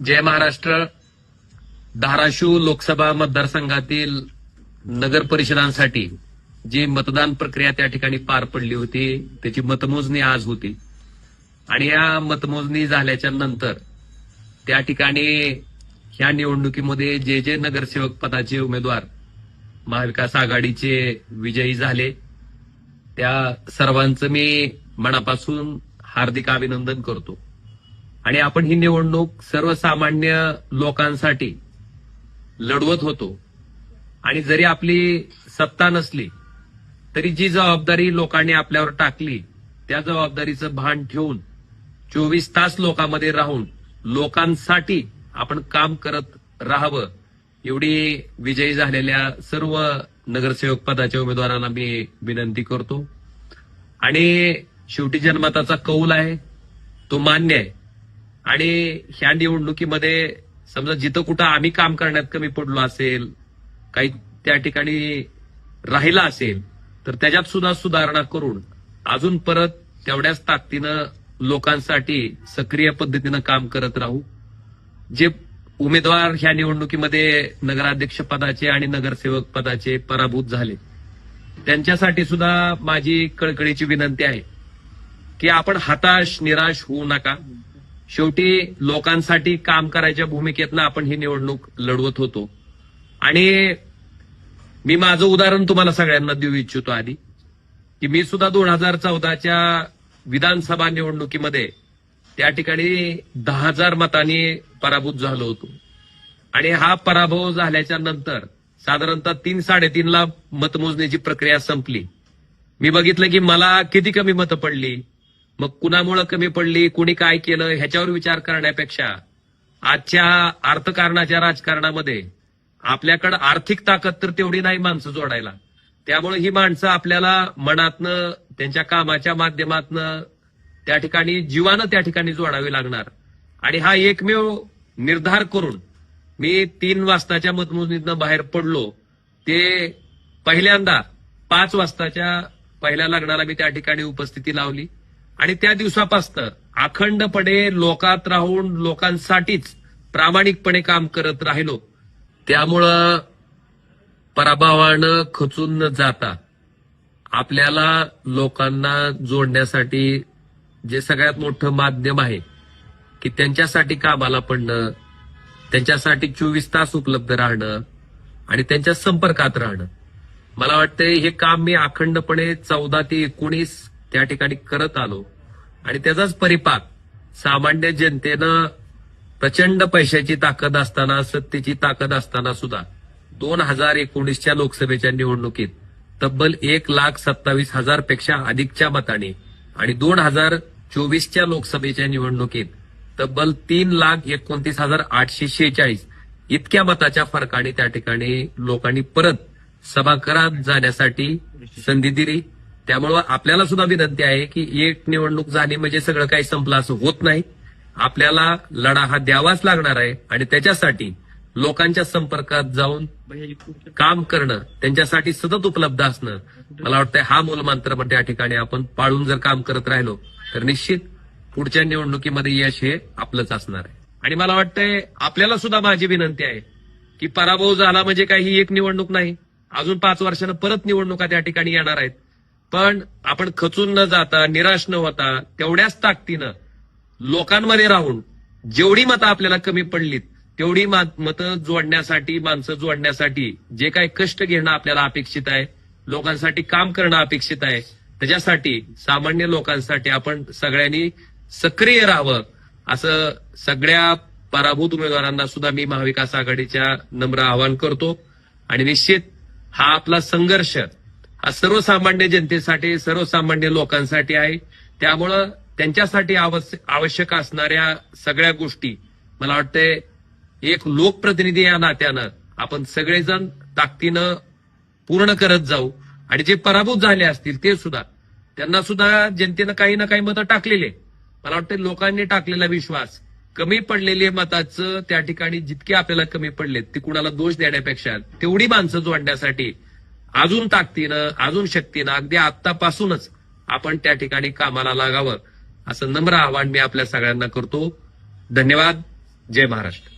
जय महाराष्ट्र. धाराशिव लोकसभा मतदारसंघातील नगर परिषदांसाठी जी मतदान प्रक्रिया त्या ठिकाणी पार पडली होती त्याची मतमोजणी आज होती आणि या मतमोजणी झाल्याच्या नंतर त्या ठिकाणी ह्या निवडणुकीमध्ये जे जे नगरसेवक पदाचे उमेदवार महाविकास आघाडीचे विजयी झाले त्या सर्वांचं मी मनापासून हार्दिक अभिनंदन करतो. आणि आपण ही निवडणूक सर्वसामान्य लोकांसाठी लढवत होतो आणि जरी आपली सत्ता नसली तरी जी जबाबदारी लोकांनी आपल्यावर टाकली त्या जबाबदारीचं भान ठेवून 24 तास लोकांमध्ये राहून लोकांसाठी आपण काम करत राहावं एवढी विजयी झालेल्या सर्व नगरसेवक पदाच्या उमेदवारांना मी विनंती करतो. आणि शेवटी जनमताचा कौल आहे तो मान्य आहे आणि ह्या निवडणुकीमध्ये समजा जिथं कुठं आम्ही काम करण्यात कमी पडलो असेल काही त्या ठिकाणी राहिला असेल तर त्याच्यात सुद्धा सुधारणा करून अजून परत तेवढ्याच ताकदीनं लोकांसाठी सक्रिय पद्धतीनं काम करत राहू. जे उमेदवार ह्या निवडणुकीमध्ये नगराध्यक्ष पदाचे आणि नगरसेवक पदाचे पराभूत झाले त्यांच्यासाठी सुद्धा माझी कळकळीची विनंती आहे की आपण हताश निराश होऊ नका. शेवटी लोकांसाठी काम करायच्या भूमिकेतनं आपण ही निवडणूक लढवत होतो. आणि मी माझं उदाहरण तुम्हाला सगळ्यांना देऊ इच्छितो आधी की मी सुद्धा 2014च्या विधानसभा निवडणुकीमध्ये त्या ठिकाणी 10,000 मतांनी पराभूत झालो होतो आणि हा पराभव झाल्याच्या नंतर साधारणतः 3-3.5 लाख मतमोजणीची प्रक्रिया संपली. मी बघितलं की मला किती कमी मतं पडली, मग कुणामुळे कमी पडली, कुणी काय केलं ह्याच्यावर विचार करण्यापेक्षा आजच्या अर्थकारणाच्या राजकारणामध्ये आपल्याकडे आर्थिक ताकद तर तेवढी नाही माणसं जोडायला. त्यामुळे ही माणसं आपल्याला मनातनं त्यांच्या कामाच्या माध्यमातनं त्या ठिकाणी जीवानं त्या ठिकाणी जोडावी लागणार. आणि हा एकमेव निर्धार करून मी 3 वाजताच्या मतमोजणीतनं बाहेर पडलो. ते पहिल्यांदा 5 वाजताच्या पहिल्या लग्नाला मी त्या ठिकाणी उपस्थिती लावली आणि त्या दिवसापासून अखंडपणे लोकात राहून लोकांसाठीच प्रामाणिकपणे काम करत राहिलो. त्यामुळं पराभवानं खचून न जाता आपल्याला लोकांना जोडण्यासाठी जे सगळ्यात मोठं माध्यम आहे की त्यांच्यासाठी कामाला पडणं, त्यांच्यासाठी 24 तास उपलब्ध राहणं आणि त्यांच्या संपर्कात राहणं, मला वाटतंय हे काम मी अखंडपणे 14 ते 19 त्या ठिकाणी करत आलो. आणि त्याचाच परिपाक सामान्य जनतेनं प्रचंड पैशाची ताकद असताना सत्तेची ताकद असताना सुद्धा 2019च्या लोकसभेच्या निवडणुकीत तब्बल 1,27,000 पेक्षा अधिकच्या मताने आणि 2024च्या लोकसभेच्या निवडणुकीत तब्बल 3,29,846 इतक्या मताच्या फरकाने त्या ठिकाणी लोकांनी परत सभागृहात जाण्यासाठी संधी दिली. त्यामुळं आपल्याला सुद्धा विनंती आहे की एक निवडणूक झाली म्हणजे सगळं काही संपलं असं होत नाही. आपल्याला लढा हा द्यावाच लागणार आहे आणि त्याच्यासाठी लोकांच्या संपर्कात जाऊन काम करणं, त्यांच्यासाठी सतत उपलब्ध असणं, मला वाटतं हा मूलमंत्र पण त्या ठिकाणी आपण पाळून जर काम करत राहिलो तर निश्चित पुढच्या निवडणुकीमध्ये यश हे आपलंच असणार आहे. आणि मला वाटतंय आपल्याला सुद्धा माझी विनंती आहे की पराभव झाला म्हणजे काही एक निवडणूक नाही, अजून 5 वर्षानं परत निवडणुका त्या ठिकाणी येणार आहेत. पण आपण खचून न जाता निराश न होता तेवढ्याच ताकदीनं लोकांमध्ये राहून जेवढी मतं आपल्याला कमी पडलीत तेवढी मतं जोडण्यासाठी, माणसं जोडण्यासाठी जे काही कष्ट घेणं आपल्याला अपेक्षित आहे, लोकांसाठी काम करणं अपेक्षित आहे, त्याच्यासाठी सामान्य लोकांसाठी आपण सगळ्यांनी सक्रिय राहावं असं सगळ्या पराभूत उमेदवारांना सुद्धा मी महाविकास आघाडीच्या नम्र आवाहन करतो. आणि निश्चित हा आपला संघर्ष हा सर्वसामान्य जनतेसाठी, सर्वसामान्य लोकांसाठी आहे. त्यामुळं त्यांच्यासाठी आवश्यक असणाऱ्या सगळ्या गोष्टी मला वाटतंय एक लोकप्रतिनिधी या नात्यानं आपण सगळेजण ताकदीनं पूर्ण करत जाऊ. आणि जे पराभूत झाले असतील ते सुद्धा, त्यांना सुद्धा जनतेनं काही ना काही मतं टाकलेले, मला वाटतं लोकांनी टाकलेला विश्वास, कमी पडलेले मताचं त्या ठिकाणी जितके आपल्याला कमी पडलेत ते कुणाला दोष देण्यापेक्षा तेवढी माणसं जोडण्यासाठी अजून ताकदीनं, अजून शक्तीनं, अगदी आत्तापासूनच आपण त्या ठिकाणी कामाला लागावं असं नम्र आवाहन मी आपल्या सगळ्यांना करतो. धन्यवाद. जय महाराष्ट्र.